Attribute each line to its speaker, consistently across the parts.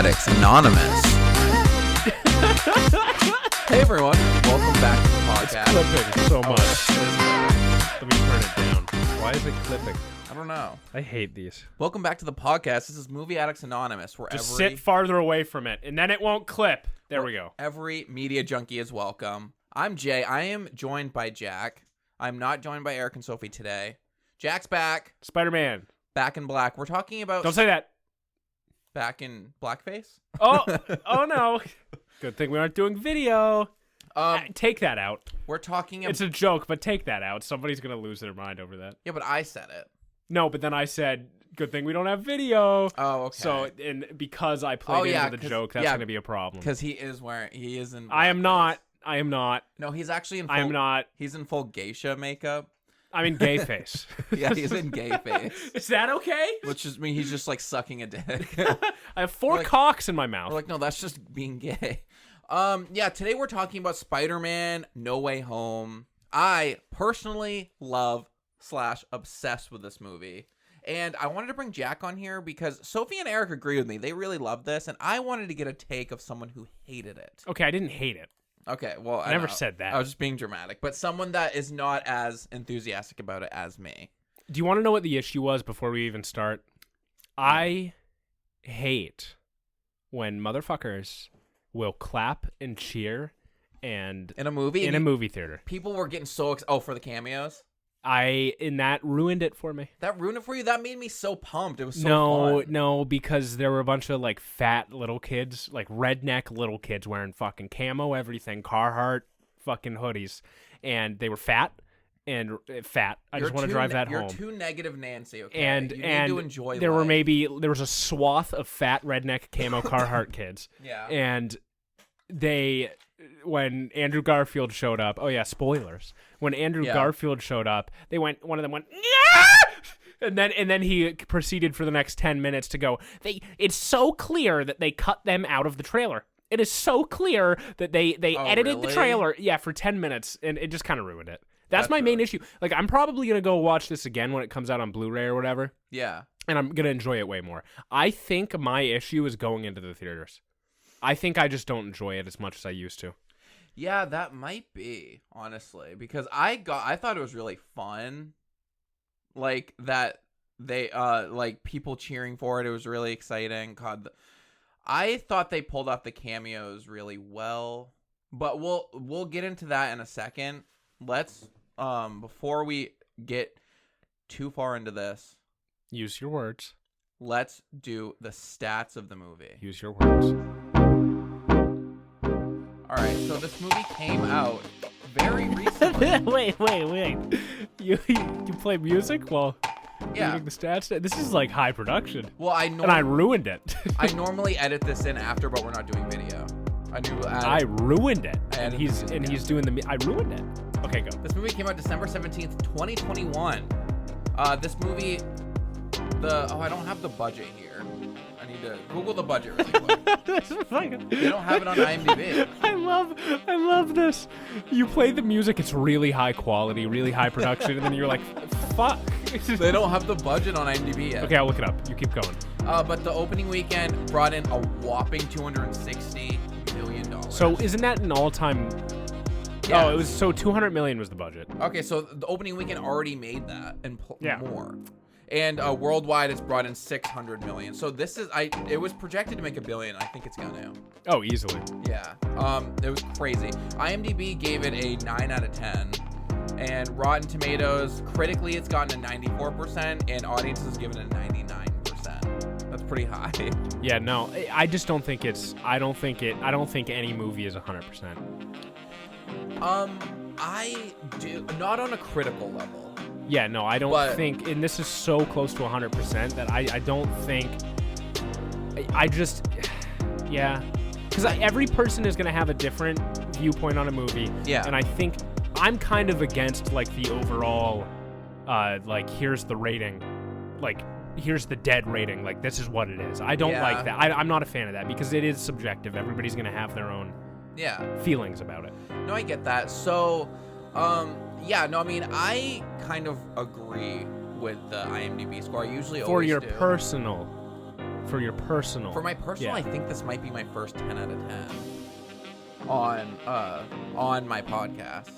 Speaker 1: Addicts Anonymous. Hey everyone, welcome back to the podcast.
Speaker 2: It's clipping so much. Let me turn it down. Why is it clipping?
Speaker 1: I don't know.
Speaker 2: I hate these.
Speaker 1: Welcome back to the podcast. This is Movie Addicts Anonymous, where
Speaker 2: Just sit farther away from it, and then it won't clip. There we go.
Speaker 1: Every media junkie is welcome. I'm Jay. I am joined by Jack. I'm not joined by Eric and Sophie today. Jack's back.
Speaker 2: Spider-Man.
Speaker 1: Back in black. We're talking about...
Speaker 2: Don't say that.
Speaker 1: Back in blackface?
Speaker 2: Oh no. Good thing we aren't doing video. Take that out.
Speaker 1: We're talking about...
Speaker 2: It's a joke, but take that out. Somebody's going to lose their mind over that.
Speaker 1: Yeah, but I said it.
Speaker 2: No, but then I said, good thing we don't have video.
Speaker 1: Oh, okay.
Speaker 2: So, and because I played into the joke, that's going to be a problem.
Speaker 1: Because he is in...
Speaker 2: I am not.
Speaker 1: No, he's actually in full...
Speaker 2: I am not.
Speaker 1: He's in full geisha makeup.
Speaker 2: I'm in gay face.
Speaker 1: Yeah, he's in gay face.
Speaker 2: Is that okay?
Speaker 1: Which just means he's just like sucking a dick.
Speaker 2: I have four cocks in my mouth.
Speaker 1: We're like, no, that's just being gay. Yeah, today we're talking about Spider-Man No Way Home. I personally love / obsessed with this movie. And I wanted to bring Jack on here because Sophie and Eric agree with me. They really love this, and I wanted to get a take of someone who hated it.
Speaker 2: Okay, I didn't hate it.
Speaker 1: Okay, well,
Speaker 2: I never said that.
Speaker 1: I was just being dramatic, but someone that is not as enthusiastic about it as me.
Speaker 2: Do you want to know what the issue was before we even start? I hate when motherfuckers will clap and cheer and
Speaker 1: in a movie
Speaker 2: theater.
Speaker 1: People were getting so excited. For the cameos.
Speaker 2: And that ruined it for me.
Speaker 1: That ruined it for you? That made me so pumped. It was so fun.
Speaker 2: No, because there were a bunch of like fat little kids, like redneck little kids wearing fucking camo everything, Carhartt fucking hoodies, and they were fat. I just want to drive that home.
Speaker 1: You're too negative, Nancy. Okay,
Speaker 2: and
Speaker 1: you need to enjoy
Speaker 2: there
Speaker 1: life.
Speaker 2: There was a swath of fat redneck camo Carhartt kids.
Speaker 1: Yeah, and
Speaker 2: when Andrew Garfield showed up, spoilers. When Andrew Garfield showed up, one of them went, yeah! and then he proceeded for the next 10 minutes to go, it's so clear that they cut them out of the trailer. It is so clear that they edited the trailer, for 10 minutes, and it just kind of ruined it. That's my main issue. Like, I'm probably going to go watch this again when it comes out on Blu-ray or whatever.
Speaker 1: Yeah.
Speaker 2: And I'm going to enjoy it way more. I think my issue is going into the theaters. I think I just don't enjoy it as much as I used to.
Speaker 1: Yeah, that might be, honestly, because I thought it was really fun. Like that they like people cheering for it. It was really exciting. God, I thought they pulled off the cameos really well. But we'll get into that in a second. Let's before we get too far into this,
Speaker 2: use your words.
Speaker 1: Let's do the stats of the movie.
Speaker 2: Use your words.
Speaker 1: All right, so this movie came out very recently.
Speaker 2: Wait. You play music while reading the stats? This is like high production.
Speaker 1: Well,
Speaker 2: and I ruined it.
Speaker 1: I normally edit this in after, but we're not doing video.
Speaker 2: I ruined it. And he's doing I ruined it. Okay, go.
Speaker 1: This movie came out December 17th, 2021. This movie, I don't have the budget here. I need to Google the budget really quick. They don't have it on IMDb.
Speaker 2: I love this. You play the music, it's really high quality, really high production, and then you're like, fuck.
Speaker 1: They don't have the budget on IMDb yet.
Speaker 2: Okay, I'll look it up. You keep going.
Speaker 1: But the opening weekend brought in a whopping $260 million.
Speaker 2: So isn't that an all-time...
Speaker 1: Yeah.
Speaker 2: Oh, it was... So $200 million was the budget.
Speaker 1: Okay, so the opening weekend already made that and more. And worldwide, it's brought in $600 million. So this is, it was projected to make $1 billion. I think it's gonna.
Speaker 2: Oh, easily.
Speaker 1: Yeah. It was crazy. IMDb gave it a 9 out of 10, and Rotten Tomatoes critically it's gotten a 94%, and audiences given it a 99%. That's pretty high.
Speaker 2: Yeah. No, I just don't think it's. I don't think any movie is 100%.
Speaker 1: I do not on a critical level.
Speaker 2: Yeah, no, I don't think, and this is so close to 100% that I don't think, because every person is going to have a different viewpoint on a movie.
Speaker 1: Yeah.
Speaker 2: And I think I'm kind of against, like, the overall, here's the rating, like, here's the dead rating, like, this is what it is. I don't like that. I'm not a fan of that because it is subjective. Everybody's going to have their own feelings about it.
Speaker 1: No, I get that. So, I kind of agree with the IMDb score. I usually
Speaker 2: for
Speaker 1: always
Speaker 2: your
Speaker 1: do.
Speaker 2: personal for your personal.
Speaker 1: For my personal,
Speaker 2: Yeah.
Speaker 1: I think this might be my first 10 out of 10 on my podcast.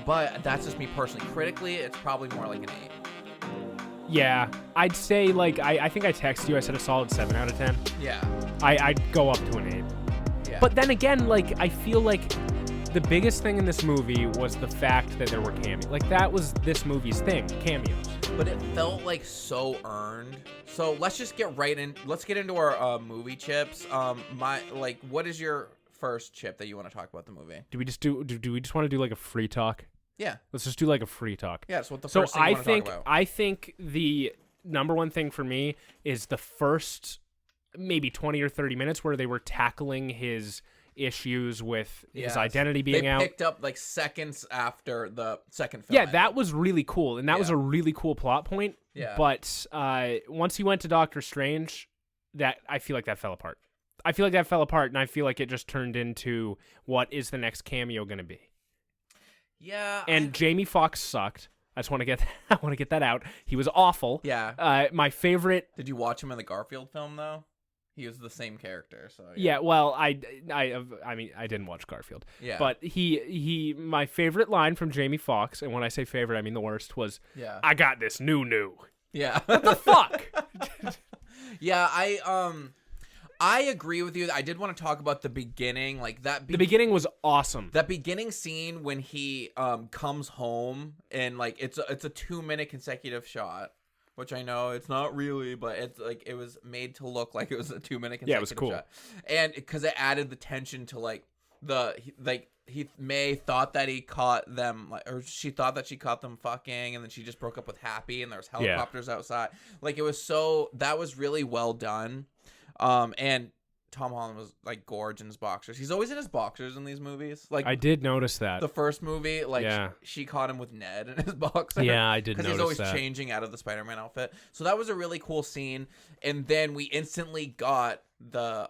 Speaker 1: But that's just me personally. Critically, it's probably more like an 8.
Speaker 2: Yeah, I'd say like I think I texted you. I said a solid 7 out of 10.
Speaker 1: Yeah.
Speaker 2: I'd go up to an 8.
Speaker 1: Yeah.
Speaker 2: But then again, like I feel like the biggest thing in this movie was the fact that there were cameos. Like that was this movie's thing, cameos.
Speaker 1: But it felt like so earned. So let's just get right in. Let's get into our movie chips. What is your first chip that you want to talk about the movie?
Speaker 2: Do we just want to do like a free talk?
Speaker 1: Yeah.
Speaker 2: Let's just do like a free talk.
Speaker 1: Yeah, so what the first thing you want to talk about?
Speaker 2: I think the number one thing for me is the first maybe 20 or 30 minutes where they were tackling his issues with his identity being out.
Speaker 1: They picked up like seconds after the second film.
Speaker 2: Yeah, that was really cool. And that was a really cool plot point.
Speaker 1: Yeah.
Speaker 2: But once he went to Doctor Strange, I feel like that fell apart. I feel like that fell apart, and I feel like it just turned into what is the next cameo going to be.
Speaker 1: Yeah.
Speaker 2: And Jamie Foxx sucked. I just want to get that out. He was awful.
Speaker 1: Yeah.
Speaker 2: My favorite.
Speaker 1: Did you watch him in the Garfield film though? He was the same character, so
Speaker 2: yeah. Well, I mean, I didn't watch Garfield.
Speaker 1: Yeah.
Speaker 2: But my favorite line from Jamie Foxx, and when I say favorite, I mean the worst, was,
Speaker 1: yeah,
Speaker 2: I got this new.
Speaker 1: Yeah.
Speaker 2: What the fuck?
Speaker 1: Yeah, I agree with you. I did want to talk about the beginning, like that.
Speaker 2: The beginning was awesome.
Speaker 1: That beginning scene when he comes home and like it's a 2-minute consecutive shot, which I know it's not really, but it's like it was made to look like it was a 2-minute consecutive
Speaker 2: Yeah, it was cool.
Speaker 1: shot, and because it added the tension to like May thought that he caught them, or she thought that she caught them fucking, and then she just broke up with Happy, and there was helicopters outside. Like that was really well done. And Tom Holland was like gorgeous in his boxers. He's always in his boxers in these movies. Like
Speaker 2: I did notice that.
Speaker 1: The first movie, like she caught him with Ned in his boxers.
Speaker 2: Yeah, I did notice that.
Speaker 1: Because he's always changing out of the Spider-Man outfit. So that was a really cool scene. And then we instantly got the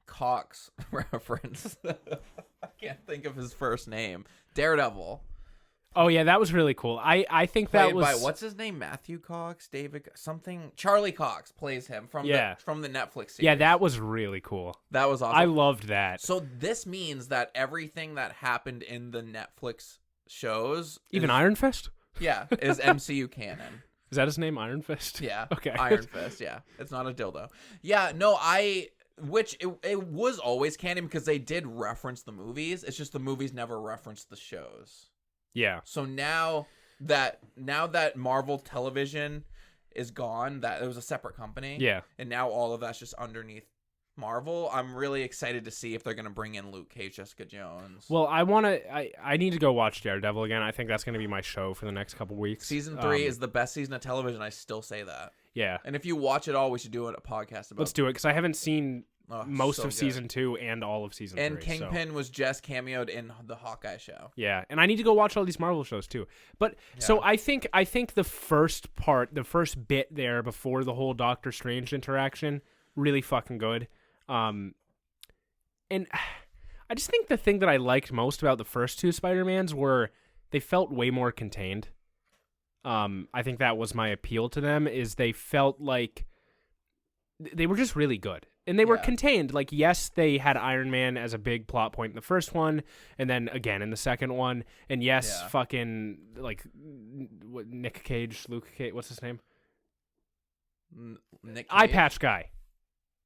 Speaker 1: Cox reference. I can't think of his first name. Daredevil.
Speaker 2: Oh yeah, that was really cool. I think that was
Speaker 1: by what's his name? Matthew Cox, David something. Charlie Cox plays him from the Netflix series.
Speaker 2: Yeah, that was really cool.
Speaker 1: That was awesome.
Speaker 2: I loved that.
Speaker 1: So this means that everything that happened in the Netflix shows,
Speaker 2: even Iron Fist,
Speaker 1: is MCU canon.
Speaker 2: Is that his name, Iron Fist?
Speaker 1: Yeah.
Speaker 2: Okay.
Speaker 1: Iron Fist. Yeah, it's not a dildo. Yeah. No, Which it was always canon because they did reference the movies. It's just the movies never referenced the shows.
Speaker 2: Yeah.
Speaker 1: So now that Marvel Television is gone, that it was a separate company.
Speaker 2: Yeah.
Speaker 1: And now all of that's just underneath Marvel. I'm really excited to see if they're gonna bring in Luke Cage, Jessica Jones.
Speaker 2: Well, I need to go watch Daredevil again. I think that's gonna be my show for the next couple weeks.
Speaker 1: Season 3 is the best season of television. I still say that.
Speaker 2: Yeah.
Speaker 1: And if you watch it all, we should do a podcast about.
Speaker 2: Let's do it because I haven't seen most of
Speaker 1: good.
Speaker 2: Season 2 and all of Season 3.
Speaker 1: And Kingpin was just cameoed in the Hawkeye show.
Speaker 2: Yeah, and I need to go watch all these Marvel shows too. But so I think the first bit there before the whole Doctor Strange interaction, really fucking good. And I just think the thing that I liked most about the first two Spider-Mans were they felt way more contained. I think that was my appeal to them, is they felt like they were just really good. And they were contained. Like, yes, they had Iron Man as a big plot point in the first one, and then again in the second one. And yes, fucking, like, Nick Cage, Luke Cage, what's his name?
Speaker 1: Nick Cage?
Speaker 2: Eye patch guy.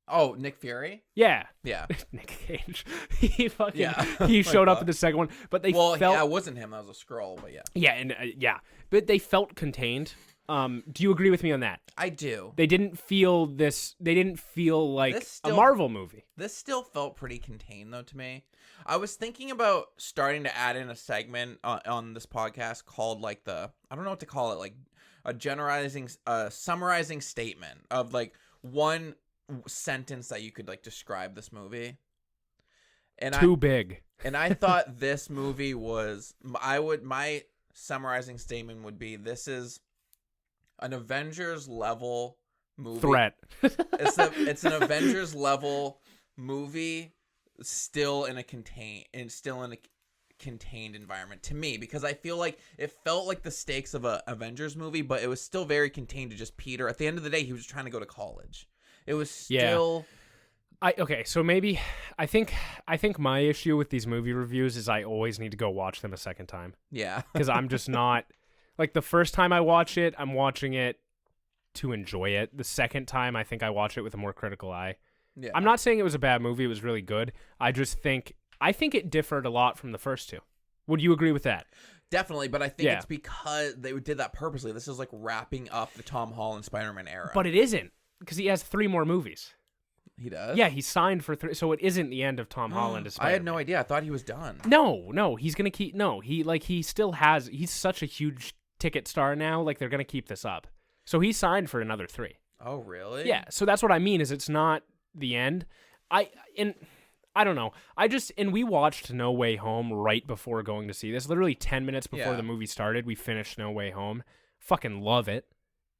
Speaker 1: Oh, Nick Fury?
Speaker 2: Yeah.
Speaker 1: Yeah.
Speaker 2: Nick Cage. He he showed up in the second one. But they felt...
Speaker 1: yeah, it wasn't him. That was a Skrull, but yeah.
Speaker 2: Yeah, and but they felt contained. Do you agree with me on that?
Speaker 1: I do.
Speaker 2: They didn't feel like a Marvel movie.
Speaker 1: This still felt pretty contained, though, to me. I was thinking about starting to add in a segment on this podcast called, like, I don't know what to call it, like, a summarizing statement of, like, one sentence that you could, like, describe this movie. And
Speaker 2: Too big.
Speaker 1: And I thought this movie was, my summarizing statement would be, this is an Avengers level movie.
Speaker 2: Threat.
Speaker 1: It's an Avengers level movie, still in a contained environment to me, because I feel like it felt like the stakes of a Avengers movie, but it was still very contained to just Peter. At the end of the day, he was trying to go to college. It was still
Speaker 2: okay, so maybe I think my issue with these movie reviews is I always need to go watch them a second time.
Speaker 1: Yeah.
Speaker 2: Because I'm just not like, the first time I watch it, I'm watching it to enjoy it. The second time, I think I watch it with a more critical eye.
Speaker 1: Yeah.
Speaker 2: I'm not saying it was a bad movie. It was really good. I think it differed a lot from the first two. Would you agree with that?
Speaker 1: Definitely, but I think it's because they did that purposely. This is like wrapping up the Tom Holland Spider-Man era.
Speaker 2: But it isn't, because he has 3 more movies.
Speaker 1: He does?
Speaker 2: Yeah, he signed for 3, so it isn't the end of Tom Holland as Spider-Man.
Speaker 1: I had no idea. I thought he was done.
Speaker 2: No, he's going to keep... No, he still has... He's such a huge ticket star now, like, they're going to keep this up. So he signed for another 3.
Speaker 1: Oh, really?
Speaker 2: Yeah, so that's what I mean, is it's not the end. I don't know. And we watched No Way Home right before going to see this. Literally 10 minutes before the movie started, we finished No Way Home. Fucking love it.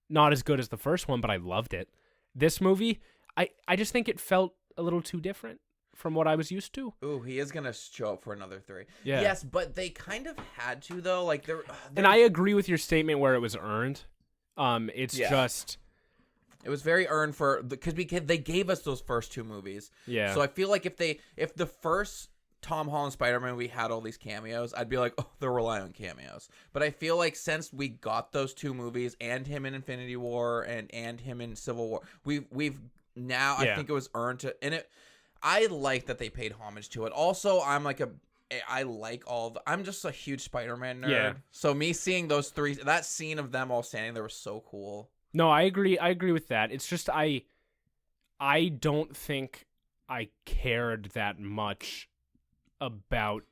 Speaker 2: Not as good as the first one, but I loved it. This movie, I just think it felt a little too different from what I was used to.
Speaker 1: Ooh, he is going to show up for another 3.
Speaker 2: Yeah.
Speaker 1: Yes, but they kind of had to, though. Like,
Speaker 2: and I agree with your statement where it was earned. It's just...
Speaker 1: It was very earned because they gave us those first 2 movies.
Speaker 2: Yeah.
Speaker 1: So I feel like if the first Tom Holland Spider-Man we had all these cameos, I'd be like, oh, they're relying on cameos. But I feel like since we got those 2 movies and him in Infinity War and him in Civil War, we've now I think it was earned to, and I like that they paid homage to it. Also, I'm just a huge Spider-Man nerd.
Speaker 2: Yeah.
Speaker 1: So me seeing those 3, that scene of them all standing there was so cool.
Speaker 2: No, I agree. I agree with that. It's just I don't think I cared that much about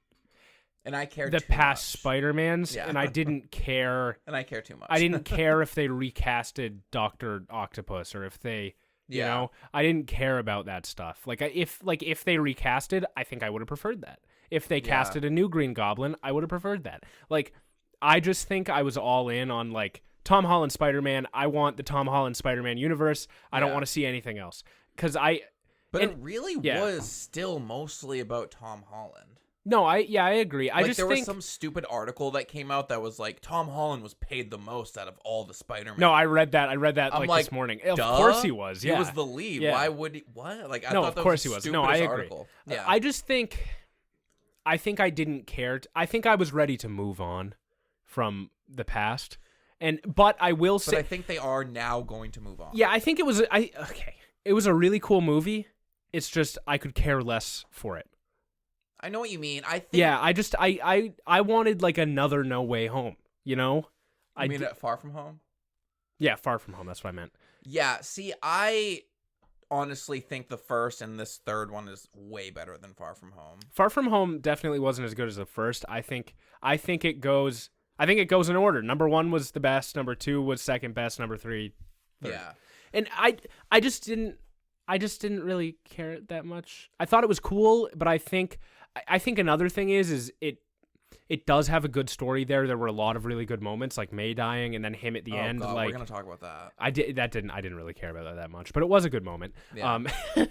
Speaker 1: and I cared
Speaker 2: the
Speaker 1: too
Speaker 2: past
Speaker 1: much.
Speaker 2: Spider-Mans, and I didn't care.
Speaker 1: And I care too much.
Speaker 2: I didn't care if they recasted Dr. Octopus or if they, you know, I didn't care about that stuff. If they recasted, I think I would have preferred that. If they casted a new Green Goblin, I would have preferred that. Like, I just think I was all in on like Tom Holland Spider-Man. I want the Tom Holland Spider-Man universe. I don't want to see anything else. But
Speaker 1: it really was still mostly about Tom Holland.
Speaker 2: No, I agree.
Speaker 1: There was some stupid article that came out that was like Tom Holland was paid the most out of all the Spider-Man.
Speaker 2: No, I read that like this morning. Of course he was. Yeah.
Speaker 1: He was the lead.
Speaker 2: Yeah.
Speaker 1: Why would he? What? Like, I
Speaker 2: no,
Speaker 1: thought
Speaker 2: of
Speaker 1: that
Speaker 2: course
Speaker 1: was
Speaker 2: he was.
Speaker 1: the
Speaker 2: No, I agree.
Speaker 1: article. Yeah.
Speaker 2: I think I didn't care. I think I was ready to move on from the past. But I will say,
Speaker 1: I think they are now going to move on.
Speaker 2: Yeah, I think it was it was a really cool movie. It's just I could care less for it.
Speaker 1: I know what you mean. I think.
Speaker 2: Yeah, I wanted like another No Way Home. You know.
Speaker 1: You mean Far From Home?
Speaker 2: Yeah, Far From Home. That's what I meant. Yeah.
Speaker 1: See, I honestly think the first and this third one is way better than Far From Home.
Speaker 2: Far From Home definitely wasn't as good as the first. I think it goes in order. Number 1 was the best. Number 2 was second best. Number 3, third.
Speaker 1: Yeah.
Speaker 2: And I just didn't really care that much. I thought it was cool, but I think another thing is it does have a good story there. There were a lot of really good moments, like May dying and then him at the end.
Speaker 1: God,
Speaker 2: like,
Speaker 1: we're gonna talk about that.
Speaker 2: I didn't really care about that much, but it was a good moment.
Speaker 1: Yeah.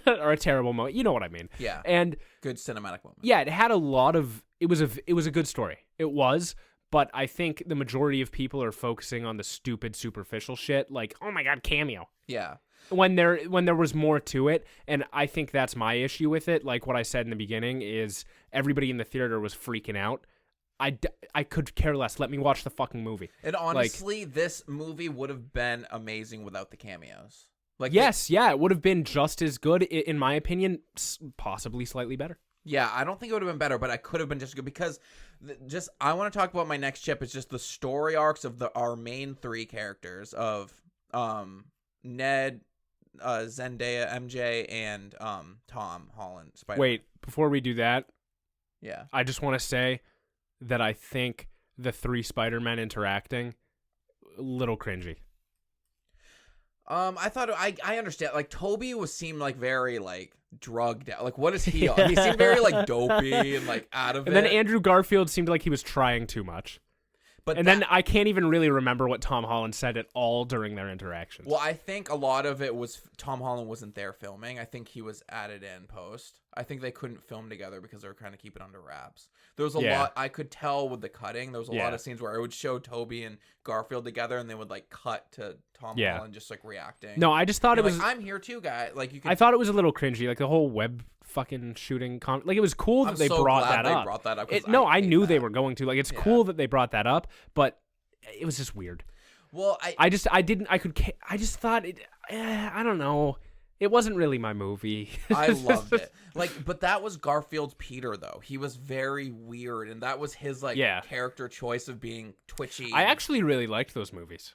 Speaker 2: Or a terrible moment. You know what I mean?
Speaker 1: Yeah.
Speaker 2: And
Speaker 1: good cinematic moment.
Speaker 2: Yeah, it had a lot of. It was a good story. It was. But I think the majority of people are focusing on the stupid, superficial shit, like, oh my god, cameo.
Speaker 1: Yeah.
Speaker 2: When there was more to it, and I think that's my issue with it. Like what I said in the beginning is everybody in the theater was freaking out. I could care less. Let me watch the fucking movie.
Speaker 1: And honestly, this movie would have been amazing without the cameos. Like,
Speaker 2: it would have been just as good, in my opinion, possibly slightly better.
Speaker 1: Yeah, I don't think it would have been better, but I could have been just good because I want to talk about my next chip is just the story arcs of our main 3 characters of Ned, Zendaya, MJ, and Tom Holland, Spider-Man.
Speaker 2: Wait, before we do that, I just want to say that I think the 3 Spider-Men interacting, a little cringy.
Speaker 1: I thought I understand. Like Toby seemed like very like drugged out. Like what is he on? He seemed very like dopey and like out of it.
Speaker 2: And then Andrew Garfield seemed like he was trying too much. And then I can't even really remember what Tom Holland said at all during their interactions.
Speaker 1: Well, I think a lot of it was Tom Holland wasn't there filming. I think he was added in post. I think they couldn't film together because they were trying to keep it under wraps. There was a lot I could tell with the cutting. There was a lot of scenes where it would show Toby and Garfield together, and they would like cut to Tom Holland just like reacting.
Speaker 2: No, I just thought it was.
Speaker 1: Like, I'm here too, guy. Like you. Could...
Speaker 2: I thought it was a little cringy, like the whole web fucking shooting. Like it was cool that they brought that up.
Speaker 1: Brought that up.
Speaker 2: I knew they were going to. Like it's cool that they brought that up, but it was just weird.
Speaker 1: Well,
Speaker 2: I just thought it. I don't know. It wasn't really my movie.
Speaker 1: I loved it. Like, but that was Garfield's Peter, though. He was very weird, and that was his character choice of being twitchy.
Speaker 2: I actually really liked those movies.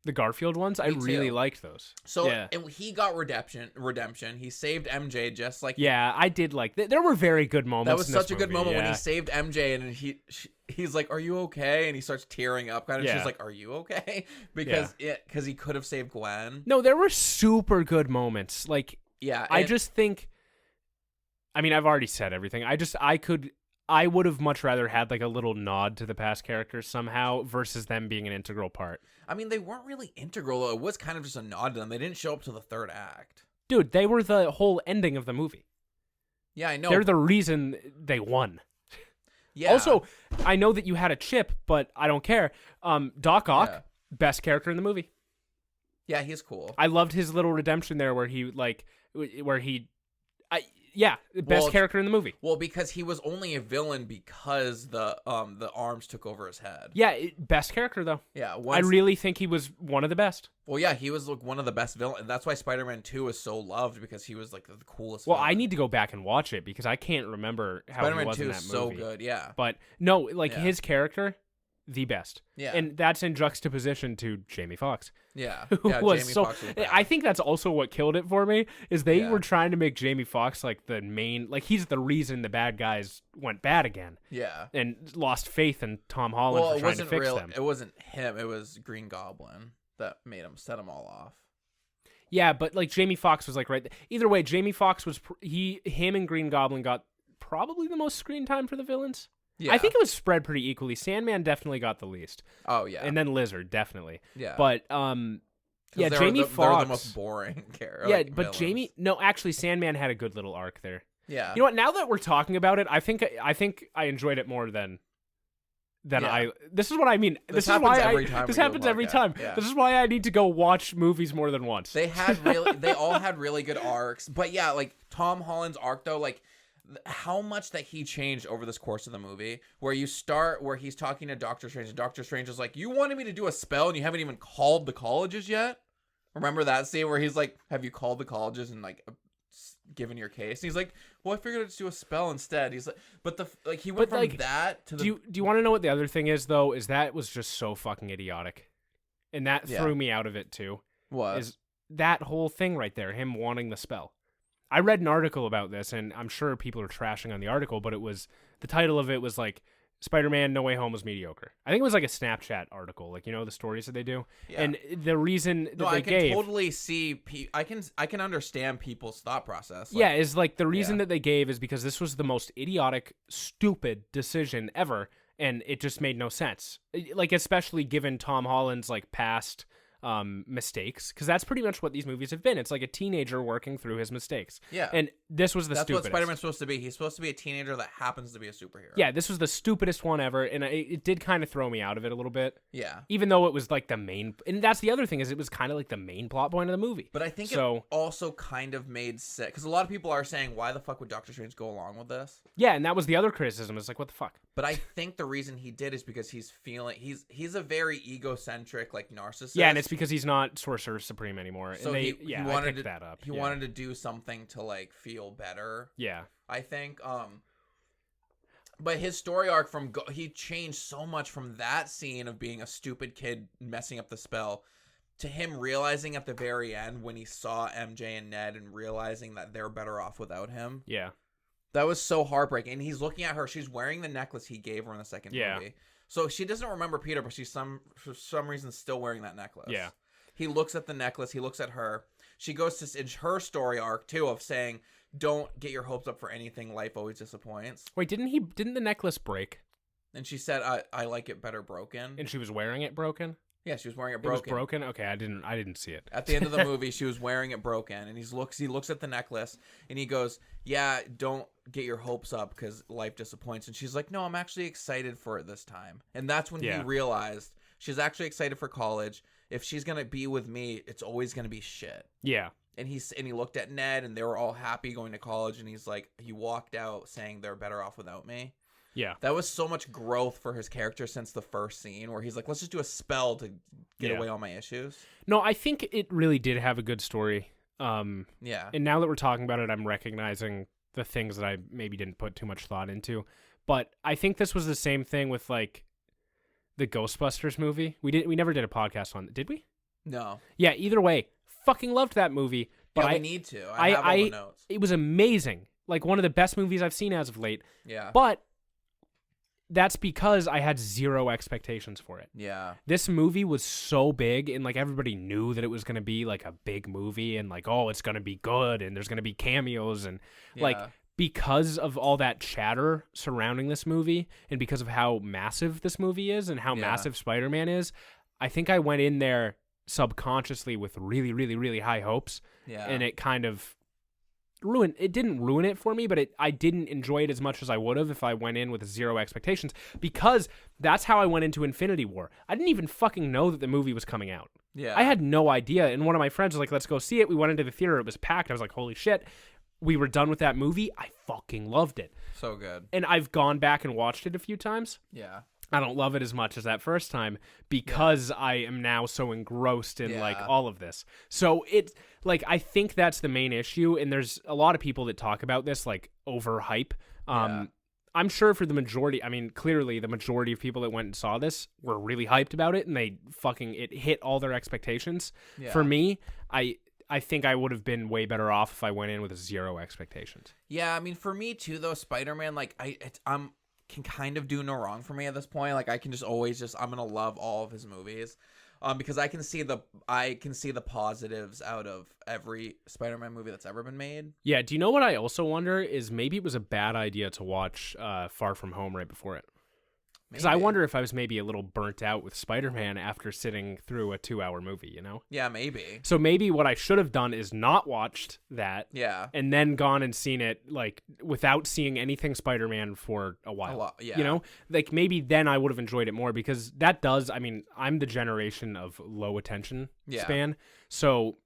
Speaker 2: The Garfield ones, I really liked those.
Speaker 1: So he got redemption. He saved MJ just like
Speaker 2: I did like. There were very good moments.
Speaker 1: That was such a good moment when he saved MJ, and he's like, "Are you okay?" And he starts tearing up, kind of. She's like, "Are you okay?" Because he could have saved Gwen.
Speaker 2: No, there were super good moments. Like, I just think. I mean, I've already said everything. I would have much rather had like a little nod to the past characters somehow versus them being an integral part.
Speaker 1: I mean, they weren't really integral, though. It was kind of just a nod to them. They didn't show up to the third act.
Speaker 2: Dude, they were the whole ending of the movie.
Speaker 1: Yeah, I know.
Speaker 2: They're the reason they won.
Speaker 1: Yeah.
Speaker 2: Also, I know that you had a chip, but I don't care. Doc Ock, best character in the movie.
Speaker 1: Yeah, he's cool.
Speaker 2: I loved his little redemption there where he best character in the movie.
Speaker 1: Well, because he was only a villain because the arms took over his head.
Speaker 2: Yeah, best character though.
Speaker 1: Yeah,
Speaker 2: I really think he was one of the best.
Speaker 1: Well, yeah, he was like one of the best villains. That's why Spider-Man 2 is so loved, because he was like the coolest.
Speaker 2: Well,
Speaker 1: villain.
Speaker 2: I need to go back and watch it because I can't remember how
Speaker 1: Spider-Man
Speaker 2: he was
Speaker 1: 2
Speaker 2: in that
Speaker 1: is
Speaker 2: movie.
Speaker 1: so good. Yeah,
Speaker 2: but no, like his character, the best.
Speaker 1: Yeah,
Speaker 2: and that's in juxtaposition to Jamie Foxx.
Speaker 1: Yeah,
Speaker 2: who was
Speaker 1: Jamie
Speaker 2: so.
Speaker 1: Foxx was
Speaker 2: I think that's also what killed it for me is they were trying to make Jamie Foxx like the main, like he's the reason the bad guys went bad again.
Speaker 1: Yeah,
Speaker 2: and lost faith in Tom Holland for trying to fix them.
Speaker 1: It wasn't him. It was Green Goblin that set them all off.
Speaker 2: Yeah, but like Jamie Foxx was like right. Either way, Jamie Foxx was him and Green Goblin got probably the most screen time for the villains. Yeah. I think it was spread pretty equally. Sandman definitely got the least.
Speaker 1: Oh yeah,
Speaker 2: and then Lizard definitely.
Speaker 1: Yeah,
Speaker 2: but Jamie Foxx.
Speaker 1: They're the most boring character.
Speaker 2: Yeah, but villains. Actually, Sandman had a good little arc there.
Speaker 1: Yeah,
Speaker 2: you know what? Now that we're talking about it, I think I enjoyed it more than I. This is what I mean. This is why this happens every time. Yeah. This is why I need to go watch movies more than once.
Speaker 1: They all had really good arcs, but yeah, like Tom Holland's arc though, like. How much that he changed over this course of the movie, where he's talking to Doctor Strange, and Doctor Strange is like, "You wanted me to do a spell and you haven't even called the colleges yet?" Remember that scene where he's like, "Have you called the colleges and like given your case?" And he's like, "Well, I figured I'd just do a spell instead." He's like, but he went from that to the.
Speaker 2: Do you want to know what the other thing is though? Is that was just so fucking idiotic, and that threw me out of it too.
Speaker 1: What
Speaker 2: is that whole thing right there? Him wanting the spell. I read an article about this, and I'm sure people are trashing on the article, but the title of it was like, Spider-Man No Way Home was mediocre. I think it was like a Snapchat article, like, you know, the stories that they do. Yeah. And the reason that they gave...
Speaker 1: I can totally see... I can understand people's thought process.
Speaker 2: Like, is like the reason that they gave is because this was the most idiotic, stupid decision ever, and it just made no sense. Like, especially given Tom Holland's, like, past... mistakes, because that's pretty much what these movies have been. It's like a teenager working through his mistakes.
Speaker 1: Yeah.
Speaker 2: And this was
Speaker 1: that's
Speaker 2: stupidest.
Speaker 1: What Spider-Man's supposed to be. He's supposed to be a teenager that happens to be a superhero.
Speaker 2: Yeah, this was the stupidest one ever, and it did kind of throw me out of it a little bit.
Speaker 1: Yeah.
Speaker 2: Even though it was like the main... And that's the other thing, is it was kind of like the main plot point of the movie.
Speaker 1: But I think it also kind of made sense, because a lot of people are saying, why the fuck would Doctor Strange go along with this?
Speaker 2: Yeah, and that was the other criticism. It's like, what the fuck?
Speaker 1: But I think the reason he did is because he's a very egocentric, like, narcissist.
Speaker 2: Yeah, and it's because he's not Sorcerer Supreme anymore.
Speaker 1: So
Speaker 2: and
Speaker 1: he wanted
Speaker 2: I picked that up.
Speaker 1: He wanted to do something to, like, feel better.
Speaker 2: Yeah.
Speaker 1: I think, but his story arc he changed so much from that scene of being a stupid kid messing up the spell to him realizing at the very end when he saw MJ and Ned and realizing that they're better off without him.
Speaker 2: Yeah.
Speaker 1: That was so heartbreaking. And he's looking at her. She's wearing the necklace he gave her in the second movie. So she doesn't remember Peter, but she's for some reason still wearing that necklace.
Speaker 2: Yeah.
Speaker 1: He looks at the necklace. He looks at her. She goes to in her story arc too of saying, "Don't get your hopes up for anything. Life always disappoints."
Speaker 2: Wait, didn't the necklace break?
Speaker 1: And she said, I like it better broken.
Speaker 2: And she was wearing it broken?
Speaker 1: Yeah, she was wearing it broken.
Speaker 2: It was broken? Okay, I didn't see it.
Speaker 1: At the end of the movie, she was wearing it broken, and he looks at the necklace, and he goes, yeah, don't get your hopes up because life disappoints. And she's like, no, I'm actually excited for it this time. And that's when he realized she's actually excited for college. If she's going to be with me, it's always going to be shit.
Speaker 2: Yeah.
Speaker 1: And he looked at Ned, and they were all happy going to college, and he's like, he walked out saying they're better off without me.
Speaker 2: Yeah.
Speaker 1: That was so much growth for his character since the first scene where he's like, let's just do a spell to get away all my issues.
Speaker 2: No, I think it really did have a good story.
Speaker 1: Yeah.
Speaker 2: And now that we're talking about it, I'm recognizing the things that I maybe didn't put too much thought into. But I think this was the same thing with like the Ghostbusters movie. We never did a podcast on it, did we?
Speaker 1: No.
Speaker 2: Yeah, either way, fucking loved that movie. But
Speaker 1: yeah, we need to. I have all the notes.
Speaker 2: It was amazing. Like one of the best movies I've seen as of late.
Speaker 1: Yeah.
Speaker 2: But that's because I had zero expectations for it.
Speaker 1: Yeah.
Speaker 2: This movie was so big, and like everybody knew that it was going to be like a big movie, and like, oh, it's going to be good, and there's going to be cameos, and like because of all that chatter surrounding this movie, and because of how massive this movie is and how massive Spider-Man is, I think I went in there subconsciously with really, really, really high hopes.
Speaker 1: Yeah.
Speaker 2: And it kind of didn't ruin it for me, but I didn't enjoy it as much as I would have if I went in with zero expectations, because that's how I went into Infinity War. I didn't even fucking know that the movie was coming out.
Speaker 1: Yeah.
Speaker 2: I had no idea. And one of my friends was like, let's go see it. We went into the theater. It was packed. I was like, holy shit. We were done with that movie. I fucking loved it.
Speaker 1: So good.
Speaker 2: And I've gone back and watched it a few times.
Speaker 1: Yeah.
Speaker 2: I don't love it as much as that first time because I am now so engrossed in like all of this. So it's like, I think that's the main issue. And there's a lot of people that talk about this like overhype. I'm sure for the majority, I mean, clearly the majority of people that went and saw this were really hyped about it, and it hit all their expectations. Yeah. For me, I think I would have been way better off if I went in with zero expectations.
Speaker 1: Yeah, I mean, for me too, though, Spider-Man, like I'm can kind of do no wrong for me at this point. Like I can just always I'm gonna love all of his movies, because I can see the positives out of every Spider-Man movie that's ever been made.
Speaker 2: Yeah. Do you know what I also wonder is maybe it was a bad idea to watch Far From Home right before it. Because I wonder if I was maybe a little burnt out with Spider-Man after sitting through a 2-hour movie, you know?
Speaker 1: Yeah, maybe.
Speaker 2: So maybe what I should have done is not watched that.
Speaker 1: Yeah.
Speaker 2: And then gone and seen it, like, without seeing anything Spider-Man for a while.
Speaker 1: A lot, yeah.
Speaker 2: You know? Like, maybe then I would have enjoyed it more, because that does, I mean, I'm the generation of low attention span. So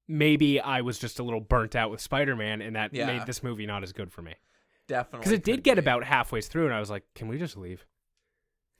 Speaker 2: maybe I was just a little burnt out with Spider-Man, and that made this movie not as good for me.
Speaker 1: Definitely.
Speaker 2: Because it did get about halfway through, and I was like, can we just leave?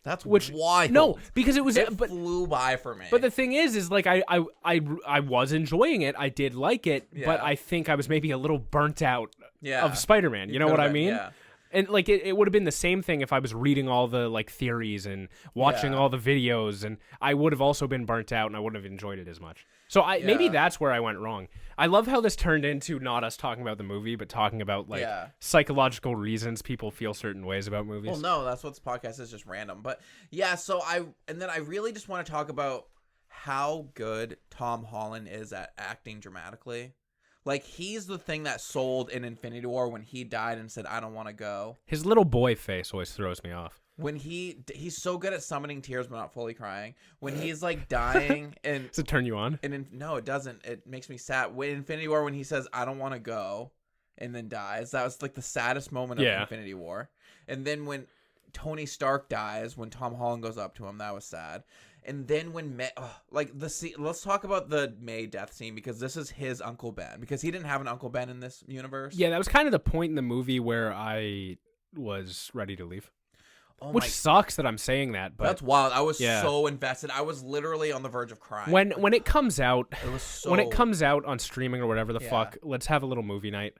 Speaker 1: That's wild.
Speaker 2: No, because it
Speaker 1: flew by for me.
Speaker 2: But the thing is like I was enjoying it. I did like it, but I think I was maybe a little burnt out of Spider-Man. You know what I mean? Yeah. And like it would have been the same thing if I was reading all the like theories and watching all the videos, and I would have also been burnt out, and I wouldn't have enjoyed it as much. So maybe that's where I went wrong. I love how this turned into not us talking about the movie, but talking about like psychological reasons people feel certain ways about movies.
Speaker 1: Well, no, that's what this podcast is, just random. But yeah, so I really just want to talk about how good Tom Holland is at acting dramatically. Like, he's the thing that sold in Infinity War when he died and said, I don't want to go.
Speaker 2: His little boy face always throws me off.
Speaker 1: When he's so good at summoning tears but not fully crying. When he's like dying and
Speaker 2: does it turn you on?
Speaker 1: And no, it doesn't. It makes me sad. When Infinity War, when he says I don't want to go, and then dies, that was like the saddest moment of Infinity War. And then when Tony Stark dies, when Tom Holland goes up to him, that was sad. And then when let's talk about the May death scene, because this is his Uncle Ben, because he didn't have an Uncle Ben in this universe.
Speaker 2: Yeah, that was kind of the point in the movie where I was ready to leave. Which sucks that I'm saying that, but
Speaker 1: that's wild. I was so invested. I was literally on the verge of crying.
Speaker 2: When it comes out,
Speaker 1: when
Speaker 2: it comes out on streaming or whatever the fuck, let's have a little movie night.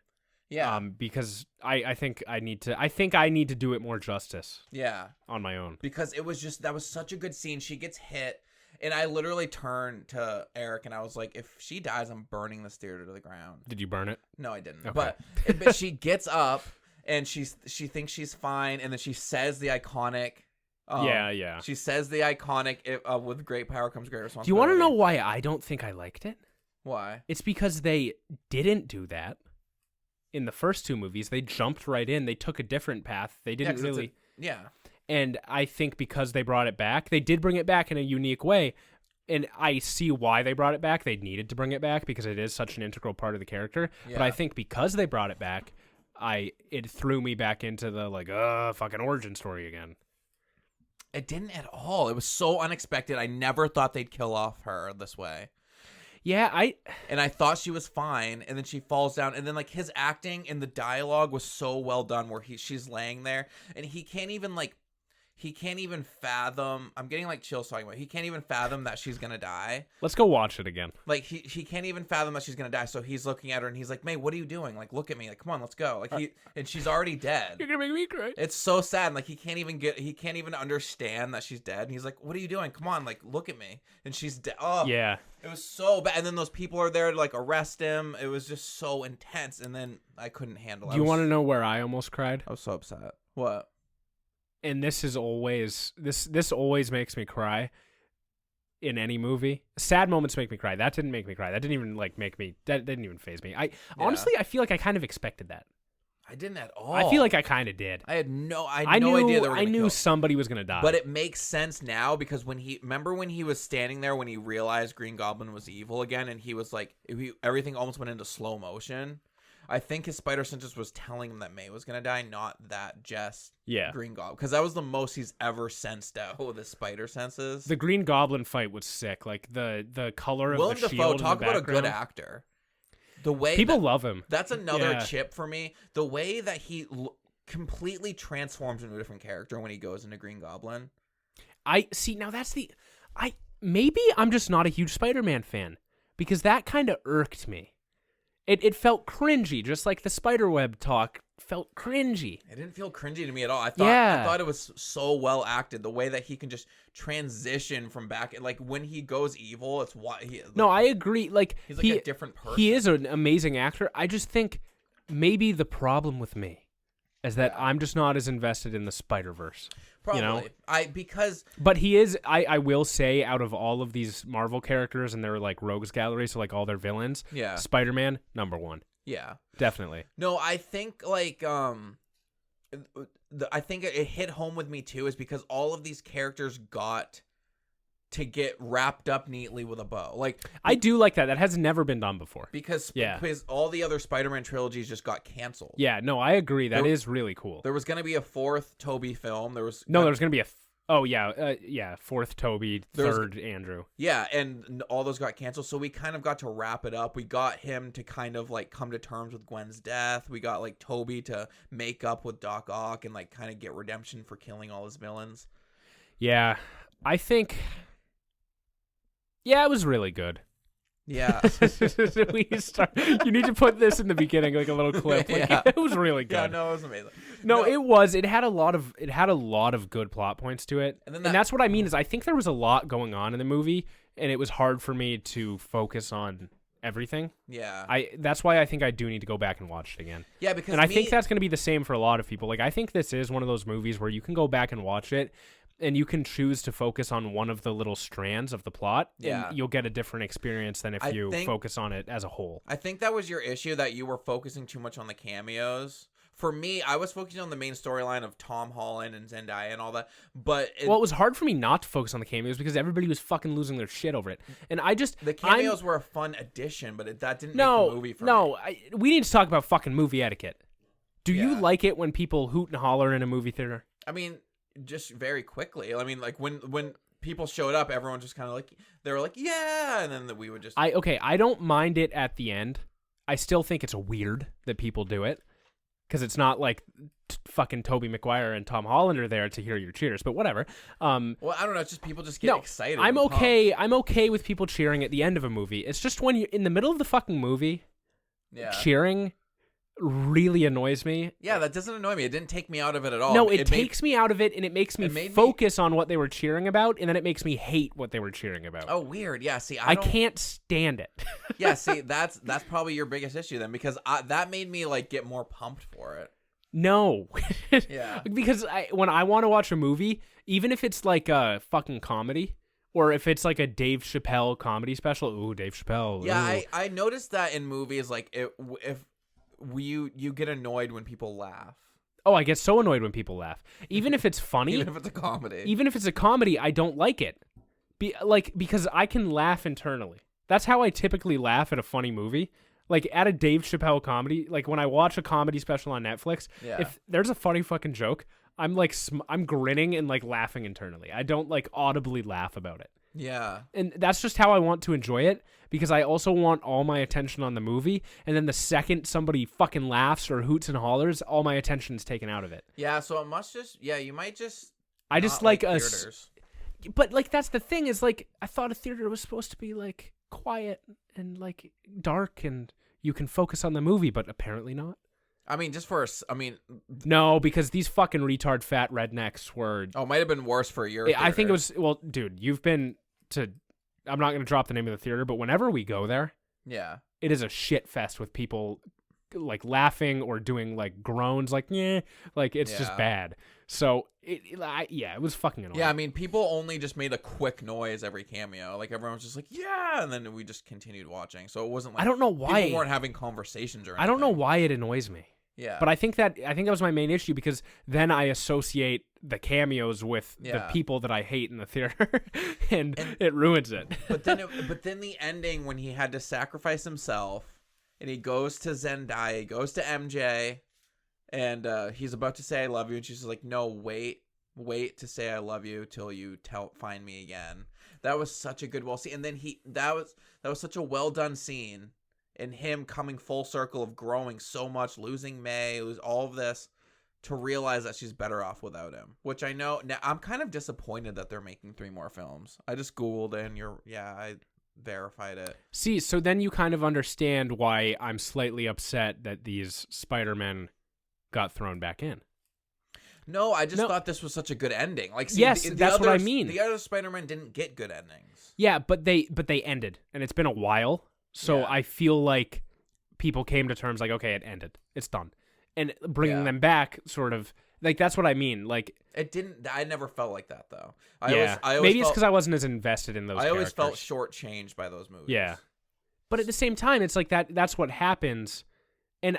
Speaker 1: Yeah.
Speaker 2: Because I think I need to do it more justice.
Speaker 1: Yeah.
Speaker 2: On my own.
Speaker 1: Because it was that was such a good scene. She gets hit, and I literally turned to Eric and I was like, if she dies, I'm burning this theater to the ground.
Speaker 2: Did you burn it?
Speaker 1: No, I didn't.
Speaker 2: Okay.
Speaker 1: But she gets up. And she thinks she's fine, and then she says the iconic. She says the iconic. With great power comes great responsibility.
Speaker 2: Do you want to know why I don't think I liked it?
Speaker 1: Why?
Speaker 2: It's because they didn't do that in the first two movies. They jumped right in. They took a different path. They didn't really. And I think because they brought it back, they did bring it back in a unique way. And I see why they brought it back. They needed to bring it back because it is such an integral part of the character. Yeah. But I think because they brought it back, it threw me back into the fucking origin story again.
Speaker 1: It didn't at all. It was so unexpected. I never thought they'd kill off her this way.
Speaker 2: Yeah,
Speaker 1: I thought she was fine, and then she falls down, and then like his acting and the dialogue was so well done where she's laying there and he can't even fathom. I'm getting like chills talking about it. He can't even fathom that she's gonna die.
Speaker 2: Let's go watch it again.
Speaker 1: Like he can't even fathom that she's gonna die. So he's looking at her and he's like, "May, what are you doing? Like, look at me. Like, come on, let's go." Like and she's already dead.
Speaker 2: You're gonna make me cry.
Speaker 1: It's so sad. Like he can't even understand that she's dead. And he's like, "What are you doing? Come on, like look at me." And she's dead. Oh
Speaker 2: yeah.
Speaker 1: It was so bad. And then those people are there to like arrest him. It was just so intense. And then I couldn't handle it.
Speaker 2: Do you want to know where I almost cried?
Speaker 1: I was so upset. What?
Speaker 2: And this is always this always makes me cry in any movie. Sad moments make me cry. That didn't make me cry. That didn't even that didn't even faze me. Honestly, I feel like I kind of expected that.
Speaker 1: I didn't at all.
Speaker 2: I feel like I kind of did.
Speaker 1: I had no idea they were
Speaker 2: I knew somebody was going to die.
Speaker 1: But it makes sense now because when he was standing there when he realized Green Goblin was evil again and he was like everything almost went into slow motion. I think his spider senses was telling him that May was going to die, not that just Green Goblin. Because that was the most he's ever sensed out with his spider senses.
Speaker 2: The Green Goblin fight was sick. Like the color of the shield in the background.
Speaker 1: Talk about a good actor. The way
Speaker 2: people love him.
Speaker 1: That's another chip for me. The way that he completely transforms into a different character when he goes into Green Goblin.
Speaker 2: I see. Now maybe I'm just not a huge Spider-Man fan because that kind of irked me. It felt cringy, just like the spiderweb talk felt cringy.
Speaker 1: It didn't feel cringy to me at all. I thought it was so well acted. The way that he can just transition from back, like when he goes evil, it's why he. Like,
Speaker 2: no, I agree. Like
Speaker 1: he's like a different person.
Speaker 2: He is an amazing actor. I just think maybe the problem with me is that I'm just not as invested in the Spider-Verse.
Speaker 1: Probably.
Speaker 2: But he is, I will say, out of all of these Marvel characters and their like rogues gallery, so like all their villains, Spider-Man, number one.
Speaker 1: Yeah.
Speaker 2: Definitely.
Speaker 1: No, I think like I think it hit home with me too is because all of these characters got to get wrapped up neatly with a bow. Like
Speaker 2: I do like that. That has never been done before.
Speaker 1: Because all the other Spider-Man trilogies just got canceled.
Speaker 2: Yeah, no, I agree. That is really cool.
Speaker 1: There was going to be a fourth Tobey film. There was
Speaker 2: going to be fourth Tobey, third Andrew.
Speaker 1: Yeah, and all those got canceled. So we kind of got to wrap it up. We got him to kind of like come to terms with Gwen's death. We got like Tobey to make up with Doc Ock and like kind of get redemption for killing all his villains.
Speaker 2: Yeah, I think... Yeah, it was really good.
Speaker 1: Yeah.
Speaker 2: You need to put this in the beginning, like a little clip. Like, it was really good.
Speaker 1: Yeah, no, it was amazing.
Speaker 2: No, it was. It had a lot of good plot points to it. And that's what I mean is I think there was a lot going on in the movie, and it was hard for me to focus on everything.
Speaker 1: Yeah.
Speaker 2: That's why I think I do need to go back and watch it again.
Speaker 1: Yeah, because
Speaker 2: I think that's going to be the same for a lot of people. Like I think this is one of those movies where you can go back and watch it and you can choose to focus on one of the little strands of the plot, and you'll get a different experience than if you focus on it as a whole.
Speaker 1: I think that was your issue, that you were focusing too much on the cameos. For me, I was focusing on the main storyline of Tom Holland and Zendaya and all that. But it
Speaker 2: was hard for me not to focus on the cameos because everybody was fucking losing their shit over it. And
Speaker 1: the cameos were a fun addition, but that didn't make the movie for me.
Speaker 2: We need to talk about fucking movie etiquette. Do you like it when people hoot and holler in a movie theater?
Speaker 1: I mean, just very quickly. I mean, like when people showed up, everyone just kind of like, they were like, yeah, and then we would just.
Speaker 2: I don't mind it at the end. I still think it's weird that people do it because it's not like fucking Tobey Maguire and Tom Holland are there to hear your cheers, but whatever.
Speaker 1: Well, I don't know. It's just people just get excited.
Speaker 2: I'm okay. I'm okay with people cheering at the end of a movie. It's just when you're in the middle of the fucking movie, cheering really annoys me.
Speaker 1: Yeah, that doesn't annoy me. It didn't take me out of it at all.
Speaker 2: No, it takes me out of it, and it makes me focus on what they were cheering about, and then it makes me hate what they were cheering about.
Speaker 1: Oh, weird. Yeah, see,
Speaker 2: I can't stand it.
Speaker 1: Yeah, see, that's probably your biggest issue then, because that made me like get more pumped for it.
Speaker 2: No.
Speaker 1: Yeah.
Speaker 2: Because when I want to watch a movie, even if it's like a fucking comedy, or if it's like a Dave Chappelle comedy special, ooh, Dave Chappelle.
Speaker 1: Yeah,
Speaker 2: ooh.
Speaker 1: I noticed that in movies, like if you get annoyed when people laugh.
Speaker 2: Oh, I get so annoyed when people laugh. Even if it's funny.
Speaker 1: Even if it's a comedy.
Speaker 2: Even if it's a comedy, I don't like it. Because I can laugh internally. That's how I typically laugh at a funny movie. Like, at a Dave Chappelle comedy, like, when I watch a comedy special on Netflix, if there's a funny fucking joke, I'm, like, I'm grinning and, like, laughing internally. I don't, like, audibly laugh about it.
Speaker 1: Yeah.
Speaker 2: And that's just how I want to enjoy it, because I also want all my attention on the movie, and then the second somebody fucking laughs or hoots and hollers, all my attention is taken out of it.
Speaker 1: Yeah, so it must just, you might just
Speaker 2: I just like
Speaker 1: theaters.
Speaker 2: But, like, that's the thing, is, like, I thought a theater was supposed to be, like, quiet and, like, dark, and you can focus on the movie, but apparently not.
Speaker 1: I mean,
Speaker 2: No, because these fucking retard fat rednecks were...
Speaker 1: Oh, it might have been worse for your theater.
Speaker 2: I think it was... Well, dude, you've been to... I'm not going to drop the name of the theater, but whenever we go there...
Speaker 1: Yeah.
Speaker 2: It is a shit fest with people, like, laughing or doing, like, groans, like, yeah. Like, it's just bad. So, it was fucking annoying.
Speaker 1: Yeah, I mean, people only just made a quick noise every cameo. Like, everyone was just like, yeah, and then we just continued watching. So it wasn't like...
Speaker 2: I don't know why...
Speaker 1: People weren't having conversations or anything.
Speaker 2: I don't know why it annoys me.
Speaker 1: Yeah.
Speaker 2: But I think that was my main issue, because then I associate the cameos with the people that I hate in the theater, and it ruins it.
Speaker 1: But then the ending, when he had to sacrifice himself, and he goes to Zendaya, he goes to MJ, and he's about to say I love you, and she's like, no, wait to say I love you till you find me again. That was such a good scene. And then that was such a well done scene. And him coming full circle of growing so much, losing May, lose all of this, to realize that she's better off without him. Which I know now, I'm kind of disappointed that they're making 3 more films. I just Googled it, and I verified it.
Speaker 2: See, so then you kind of understand why I'm slightly upset that these Spider-Men got thrown back in.
Speaker 1: No, I just thought this was such a good ending. Like, see,
Speaker 2: yes, that's what I mean.
Speaker 1: The other Spider-Man didn't get good endings.
Speaker 2: Yeah, but they ended, and it's been a while. So I feel like people came to terms like, okay, it ended. It's done. And bringing them back sort of, like, that's what I mean. Like,
Speaker 1: it didn't, I never felt like that, though.
Speaker 2: I always maybe it's because I wasn't as invested in those characters.
Speaker 1: I always felt shortchanged by those movies.
Speaker 2: Yeah. But at the same time, it's like that's what happens. And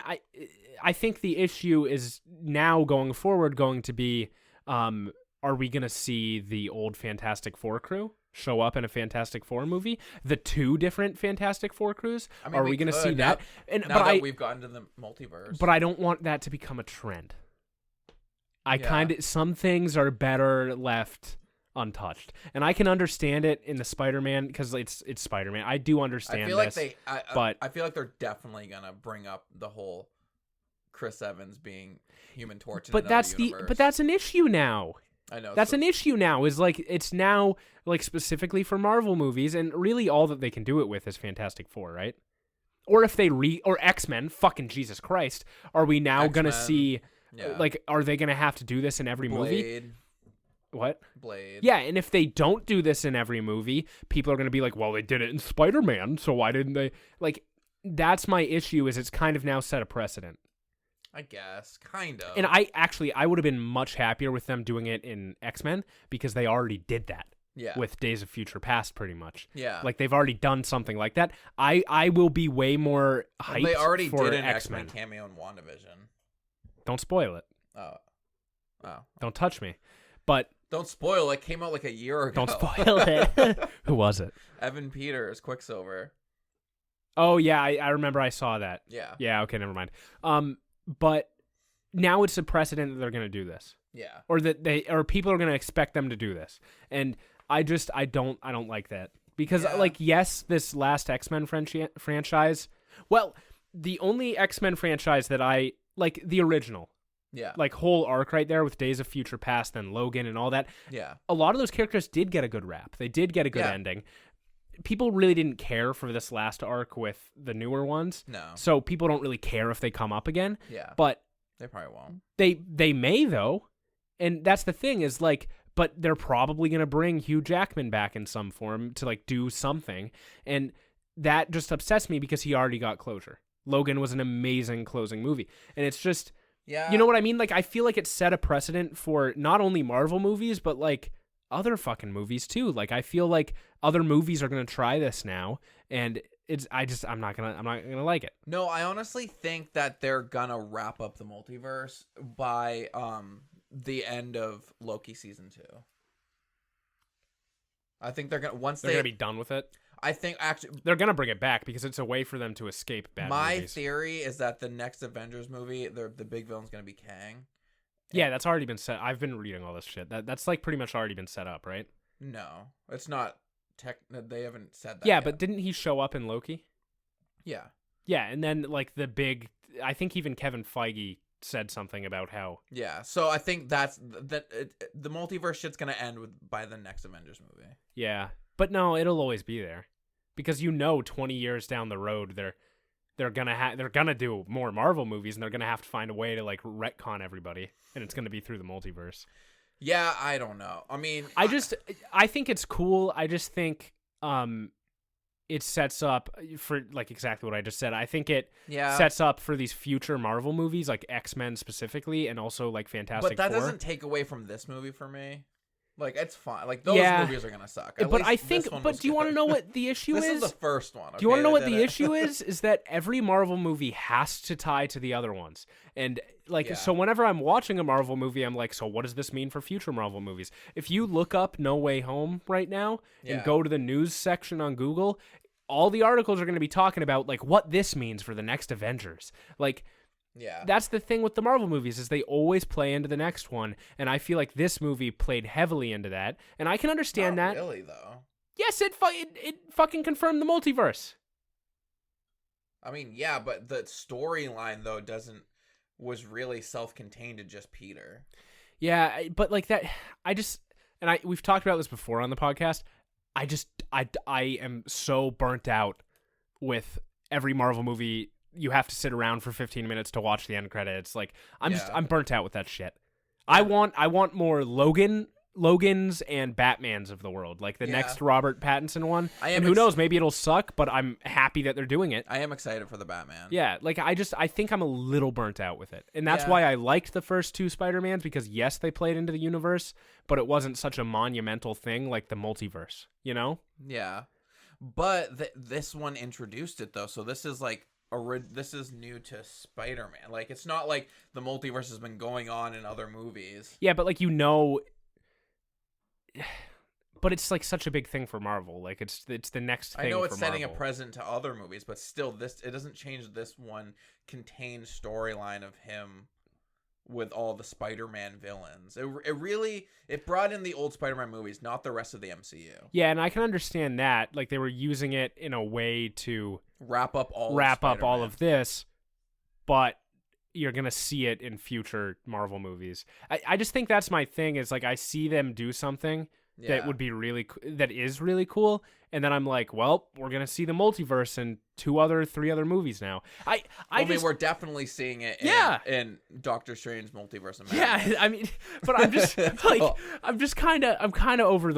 Speaker 2: I think the issue is now going forward going to be, are we going to see the old Fantastic Four crew show up in a Fantastic Four movie? The 2 different Fantastic Four crews? I mean, are we going to see that?
Speaker 1: Now that we've gotten to the multiverse.
Speaker 2: But I don't want that to become a trend. Some things are better left untouched. And I can understand it in the Spider-Man, because it's Spider-Man. I do understand
Speaker 1: I feel like they're definitely going to bring up the whole Chris Evans being Human Torch in another universe.
Speaker 2: But that's an issue now.
Speaker 1: I know.
Speaker 2: That's an issue now, is like, it's now like specifically for Marvel movies, and really all that they can do it with is Fantastic Four, right? Or if they or X-Men, fucking Jesus Christ, are we now going to see, like, are they going to have to do this in every movie? What?
Speaker 1: Blade.
Speaker 2: Yeah, and if they don't do this in every movie, people are going to be like, well, they did it in Spider-Man, so why didn't they? Like, that's my issue, is it's kind of now set a precedent.
Speaker 1: I guess, kind of.
Speaker 2: And I would have been much happier with them doing it in X-Men, because they already did that.
Speaker 1: Yeah.
Speaker 2: With Days of Future Past, pretty much.
Speaker 1: Yeah.
Speaker 2: Like, they've already done something like that. I will be way more hyped.
Speaker 1: They already
Speaker 2: for
Speaker 1: did an
Speaker 2: X-Men
Speaker 1: cameo in WandaVision.
Speaker 2: Don't spoil it.
Speaker 1: Oh.
Speaker 2: Don't touch me. But
Speaker 1: don't spoil it. Came out like a year ago.
Speaker 2: Don't spoil it. Who was it?
Speaker 1: Evan Peters, Quicksilver.
Speaker 2: Oh yeah, I remember I saw that.
Speaker 1: Yeah.
Speaker 2: Yeah. Okay, never mind. But now it's a precedent that they're going to do this.
Speaker 1: Yeah.
Speaker 2: Or that people are going to expect them to do this. And I don't like that. Because like, yes, this last X-Men franchise, well, the only X-Men franchise that I like, the original.
Speaker 1: Yeah.
Speaker 2: Like, whole arc right there with Days of Future Past and Logan and all that.
Speaker 1: Yeah.
Speaker 2: A lot of those characters did get a good rap. They did get a good ending. People really didn't care for this last arc with the newer ones.
Speaker 1: No.
Speaker 2: So people don't really care if they come up again.
Speaker 1: Yeah.
Speaker 2: But
Speaker 1: they probably won't.
Speaker 2: They may, though. And that's the thing, is like, but they're probably going to bring Hugh Jackman back in some form to, like, do something. And that just upsets me, because he already got closure. Logan was an amazing closing movie. And it's just, you know what I mean? Like, I feel like it set a precedent for not only Marvel movies, but, like, other fucking movies too. Like, I feel like other movies are going to try this now, and I'm not gonna like it.
Speaker 1: No, I honestly think that they're gonna wrap up the multiverse by the end of Loki season 2. I think they're gonna
Speaker 2: be done with it.
Speaker 1: I think actually
Speaker 2: they're gonna bring it back because it's a way for them to escape bad movies.
Speaker 1: My theory is that the next Avengers movie, the big villain's gonna be Kang.
Speaker 2: Yeah, that's already been set. I've been reading all this shit. That's like pretty much already been set up, right?
Speaker 1: No, it's not. They haven't said that.
Speaker 2: Yeah,
Speaker 1: yet.
Speaker 2: but didn't he show up in Loki?
Speaker 1: Yeah.
Speaker 2: Yeah, and then like I think even Kevin Feige said something about how.
Speaker 1: Yeah, so I think the multiverse shit's gonna end by the next Avengers movie.
Speaker 2: Yeah. But no, it'll always be there, because 20 years down the road, they're gonna do more Marvel movies, and they're gonna have to find a way to like retcon everybody, and it's gonna be through the multiverse.
Speaker 1: Yeah, I don't know. I mean,
Speaker 2: I think it's cool. I just think it sets up for like exactly what I just said. I think it sets up for these future Marvel movies, like X-Men specifically, and also like Fantastic Four.
Speaker 1: But that doesn't take away from this movie for me. Like, it's fine. Like, those movies are going to suck.
Speaker 2: But I think, but do you want to know what the issue is?
Speaker 1: This is the first one. Okay?
Speaker 2: Do you want to know what the issue is? Is that every Marvel movie has to tie to the other ones. And, like, so whenever I'm watching a Marvel movie, I'm like, so what does this mean for future Marvel movies? If you look up No Way Home right now and go to the news section on Google, all the articles are going to be talking about, like, what this means for the next Avengers. Like,
Speaker 1: yeah,
Speaker 2: that's the thing with the Marvel movies, is they always play into the next one, and I feel like this movie played heavily into that, and I can understand
Speaker 1: Not
Speaker 2: that.
Speaker 1: Really though.
Speaker 2: Yes, it fucking confirmed the multiverse.
Speaker 1: I mean, yeah, but the storyline though was really self-contained to just Peter.
Speaker 2: Yeah, but like that, we've talked about this before on the podcast. I am so burnt out with every Marvel movie. You have to sit around for 15 minutes to watch the end credits. Like, I'm burnt out with that shit. I want more Logans and Batmans of the world, like the next Robert Pattinson one. And who knows, maybe it'll suck, but I'm happy that they're doing it.
Speaker 1: I am excited for the Batman.
Speaker 2: Yeah, like I think I'm a little burnt out with it. And that's why I liked the first two Spider-Mans, because yes, they played into the universe, but it wasn't such a monumental thing like the multiverse, you know?
Speaker 1: Yeah. But this one introduced it though. So this is like this is new to Spider-Man. Like, it's not like the multiverse has been going on in other movies.
Speaker 2: Yeah, but like, but it's like such a big thing for Marvel. Like, it's the next thing.
Speaker 1: I know
Speaker 2: for
Speaker 1: it's setting
Speaker 2: Marvel.
Speaker 1: a precedent to other movies, but still, it doesn't change this one contained storyline of him with all the Spider-Man villains. It brought in the old Spider-Man movies, not the rest of the MCU.
Speaker 2: Yeah, and I can understand that. Like, they were using it in a way to
Speaker 1: wrap up all
Speaker 2: of this, but you're gonna see it in future Marvel movies. I just think that's my thing, is like, I see them do something that would be that is really cool, and then I'm like, well, we're gonna see the multiverse in 3 other movies now. I mean,
Speaker 1: we're definitely seeing it in Doctor Strange Multiverse of
Speaker 2: Yeah,
Speaker 1: Madness.
Speaker 2: I mean, but I'm just like, I'm kind of over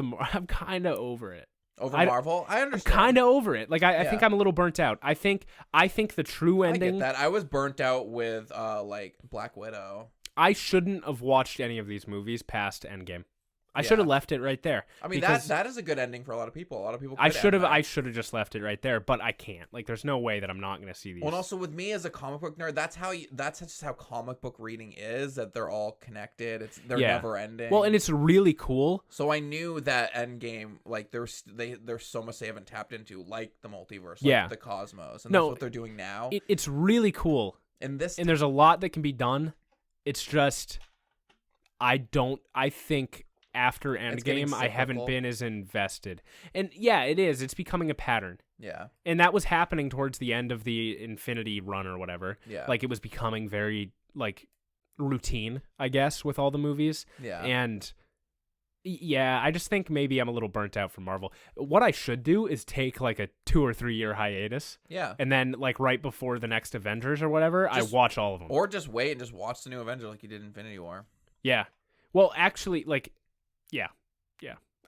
Speaker 2: it.
Speaker 1: Marvel? I understand.
Speaker 2: I'm kind of over it. Like, I think I'm a little burnt out. I think the true ending.
Speaker 1: I get that. I was burnt out with like Black Widow.
Speaker 2: I shouldn't have watched any of these movies past Endgame. I should have left it right there.
Speaker 1: I mean, that is a good ending for a lot of people. A lot of people.
Speaker 2: I should have just left it right there, but I can't. Like, there's no way that I'm not going to see these.
Speaker 1: Well, and also with me as a comic book nerd, that's just how comic book reading is. That they're all connected. They're never ending.
Speaker 2: Well, and it's really cool.
Speaker 1: So I knew that Endgame, like, there's so much they haven't tapped into, like the multiverse, like the cosmos, and that's what they're doing now.
Speaker 2: It's really cool. And there's a lot that can be done. It's just, I think after Endgame, I haven't been as invested. And yeah, it is. It's becoming a pattern.
Speaker 1: Yeah.
Speaker 2: And that was happening towards the end of the Infinity Run or whatever.
Speaker 1: Yeah.
Speaker 2: Like, it was becoming very, like, routine, I guess, with all the movies.
Speaker 1: Yeah.
Speaker 2: And yeah, I just think maybe I'm a little burnt out from Marvel. What I should do is take like a 2 or 3 year hiatus.
Speaker 1: Yeah.
Speaker 2: And then, like, right before the next Avengers or whatever, I watch all of them.
Speaker 1: Or just wait and just watch the new Avengers like you did in Infinity War.
Speaker 2: Yeah. Well, actually, like, yeah.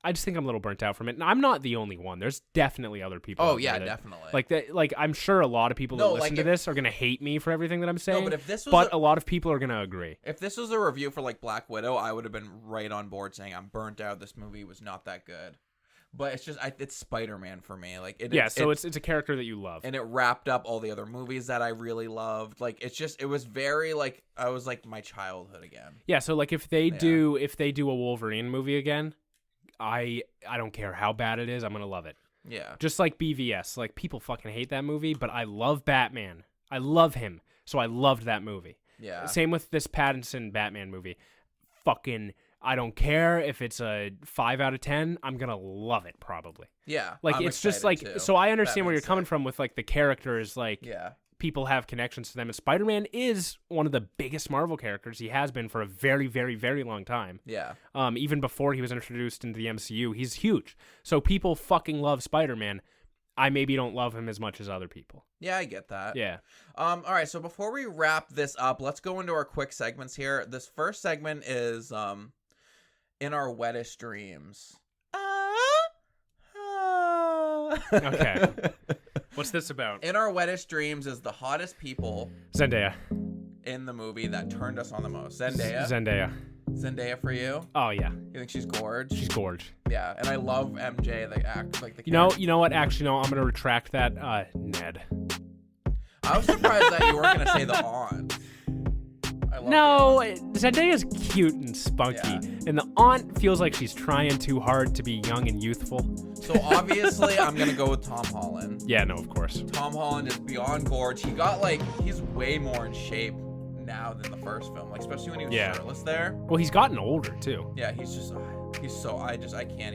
Speaker 2: I just think I'm a little burnt out from it. And I'm not the only one. There's definitely other people.
Speaker 1: Oh, yeah, definitely.
Speaker 2: Like, I'm sure a lot of people that listen to this are going to hate me for everything that I'm saying.
Speaker 1: No, but
Speaker 2: a lot of people are going to agree.
Speaker 1: If this was a review for, like, Black Widow, I would have been right on board saying I'm burnt out. This movie was not that good. But it's just it's Spider-Man for me. Like
Speaker 2: it's a character that you love,
Speaker 1: and it wrapped up all the other movies that I really loved. Like it was very like I was like my childhood again.
Speaker 2: Yeah, so like if they do a Wolverine movie again, I don't care how bad it is, I'm gonna love it.
Speaker 1: Yeah,
Speaker 2: just like BVS. Like people fucking hate that movie, but I love Batman. I love him, so I loved that movie.
Speaker 1: Yeah.
Speaker 2: Same with this Pattinson Batman movie. Fucking. I don't care if it's a 5 out of 10. I'm gonna love it probably.
Speaker 1: Yeah,
Speaker 2: like
Speaker 1: I'm
Speaker 2: it's just like
Speaker 1: too.
Speaker 2: so. I understand
Speaker 1: Batman's
Speaker 2: where you're coming from with like the characters. Like people have connections to them, and Spider-Man is one of the biggest Marvel characters. He has been for a very, very, very long time.
Speaker 1: Yeah.
Speaker 2: Even before he was introduced into the MCU, he's huge. So people fucking love Spider-Man. I maybe don't love him as much as other people.
Speaker 1: Yeah, I get that.
Speaker 2: Yeah.
Speaker 1: All right, so before we wrap this up, let's go into our quick segments here. This first segment is In Our Wettest Dreams.
Speaker 2: Okay. What's this about?
Speaker 1: In Our Wettest Dreams is the hottest people
Speaker 2: Zendaya
Speaker 1: in the movie that turned us on the most. Zendaya. Zendaya for you?
Speaker 2: Oh yeah.
Speaker 1: You think she's gorge?
Speaker 2: She's gorge.
Speaker 1: Yeah, and I love MJ, the act, like the.
Speaker 2: You know what? Actually, no. I'm gonna retract that. Ned.
Speaker 1: I was surprised that you weren't gonna say the aunt.
Speaker 2: No, Zendaya's cute and spunky, and the aunt feels like she's trying too hard to be young and youthful.
Speaker 1: So obviously, I'm gonna go with Tom Holland.
Speaker 2: Yeah, no, of course.
Speaker 1: Tom Holland is beyond gorge. He's way more in shape now than the first film, like especially when he was shirtless there.
Speaker 2: Well, he's gotten older too.
Speaker 1: Yeah, I can't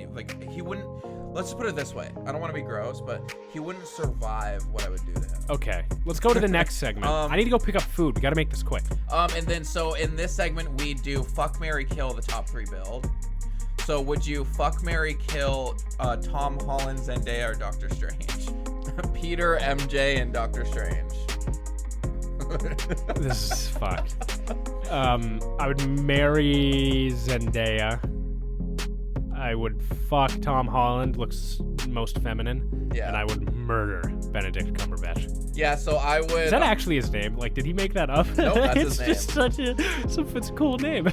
Speaker 1: even, like, he wouldn't. Let's just put it this way. I don't want to be gross, but he wouldn't survive what I would do to him.
Speaker 2: Okay, let's go to the next segment. I need to go pick up food. We got to make this quick.
Speaker 1: And then so in this segment we do fuck, marry, kill, the top 3 build. So would you fuck, marry, kill Tom Holland, Zendaya, or Doctor Strange? Peter, MJ, and Doctor Strange.
Speaker 2: This is fucked. I would marry Zendaya. I would fuck Tom Holland, looks most feminine. Yeah. And I would murder Benedict Cumberbatch.
Speaker 1: Yeah, so I would.
Speaker 2: Is that actually his name? Like, did he make that up?
Speaker 1: No, that's
Speaker 2: it's
Speaker 1: his name.
Speaker 2: It's just it's a cool name.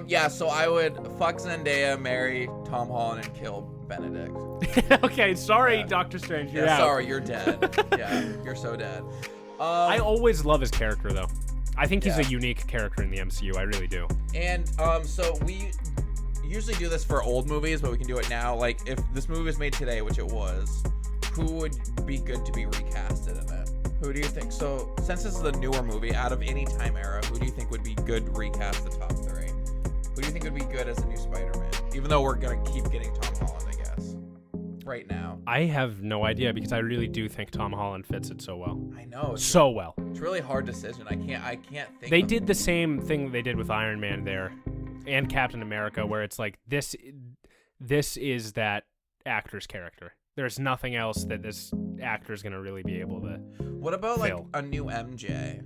Speaker 1: Yeah, so I would fuck Zendaya, marry Tom Holland, and kill Benedict.
Speaker 2: Okay, sorry, Doctor Strange. You're out.
Speaker 1: Sorry, you're dead. Yeah, you're so dead.
Speaker 2: I always love his character, though. I think he's a unique character in the MCU. I really do.
Speaker 1: And so we usually do this for old movies, but we can do it now. Like, if this movie was made today, which it was, who would be good to be recasted in it? Who do you think? So, since this is a newer movie, out of any time era, who do you think would be good to recast the top 3? Who do you think would be good as a new Spider-Man? Even though we're going to keep getting Tom Holland, I guess, right now.
Speaker 2: I have no idea, because I really do think Tom Holland fits it so well.
Speaker 1: I know.
Speaker 2: So well.
Speaker 1: It's a really hard decision. I can't think.
Speaker 2: They did the same thing they did with Iron Man there. And Captain America, where it's like this is that actor's character. There's nothing else that this actor's gonna really be able to.
Speaker 1: What about like a new MJ?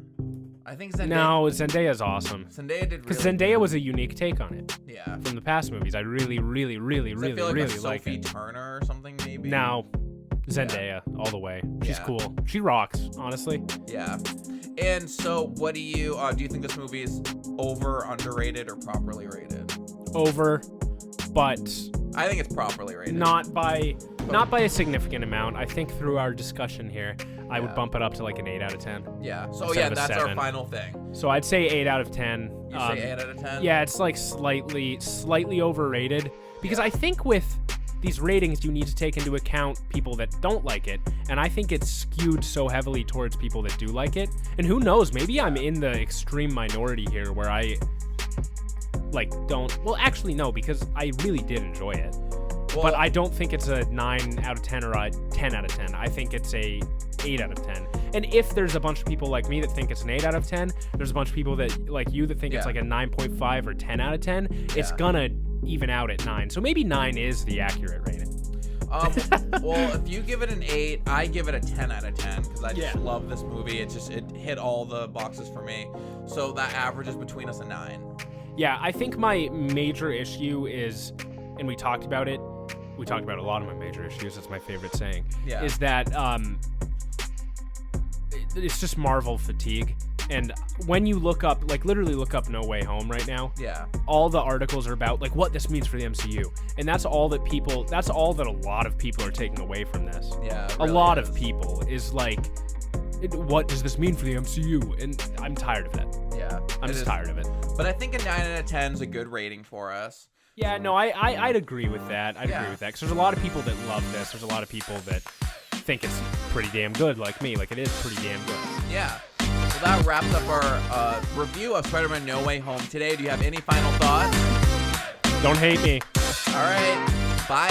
Speaker 1: I think Zendaya.
Speaker 2: No, Zendaya's awesome.
Speaker 1: Zendaya did really
Speaker 2: because Zendaya was a unique take on it.
Speaker 1: Yeah.
Speaker 2: From the past movies, I really like
Speaker 1: Sophie
Speaker 2: it.
Speaker 1: Turner or something maybe.
Speaker 2: No, Zendaya all the way. She's cool. She rocks, honestly.
Speaker 1: Yeah. And so, what do you think this movie is over, underrated, or properly rated?
Speaker 2: Over, but
Speaker 1: I think it's properly rated.
Speaker 2: Not by a significant amount. I think through our discussion here, I would bump it up to like an 8 out of 10.
Speaker 1: Yeah. So that's 7. Our final thing.
Speaker 2: So I'd say 8 out of 10.
Speaker 1: You say 8 out of 10?
Speaker 2: Yeah, it's like slightly overrated, because I think with these ratings, you need to take into account people that don't like it, and I think it's skewed so heavily towards people that do like it. And who knows, maybe I'm in the extreme minority here where I don't. Well, actually no, because I really did enjoy it. Well, but I don't think it's a 9 out of 10 or a 10 out of 10. I think it's a 8 out of 10. And if there's a bunch of people like me that think it's an 8 out of 10, there's a bunch of people that like you that think it's like a 9.5 or 10 out of 10, it's gonna even out at 9. So maybe 9 is the accurate rating.
Speaker 1: Well, if you give it an 8, I give it a 10 out of 10 because I just love this movie. It hit all the boxes for me. So that averages between us a 9.
Speaker 2: Yeah, I think my major issue is, and we talked about it. We talked about a lot of my major issues. That's my favorite saying. Yeah. Is that it's just Marvel fatigue. And when you look up, like literally look up No Way Home right now, all the articles are about like what this means for the MCU. And that's all that a lot of people are taking away from this.
Speaker 1: Yeah,
Speaker 2: a lot of people is like, what does this mean for the MCU? And I'm tired of that.
Speaker 1: Yeah.
Speaker 2: I'm just tired of it.
Speaker 1: But I think a 9 out of 10 is a good rating for us.
Speaker 2: Yeah, no, I'd agree with that. I'd agree with that. Because there's a lot of people that love this. There's a lot of people that think it's pretty damn good, like me. Like, it is pretty damn good.
Speaker 1: Yeah. Well, that wraps up our review of Spider-Man No Way Home today. Do you have any final thoughts?
Speaker 2: Don't hate me.
Speaker 1: All right. Bye.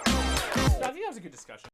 Speaker 2: I think that was a good discussion.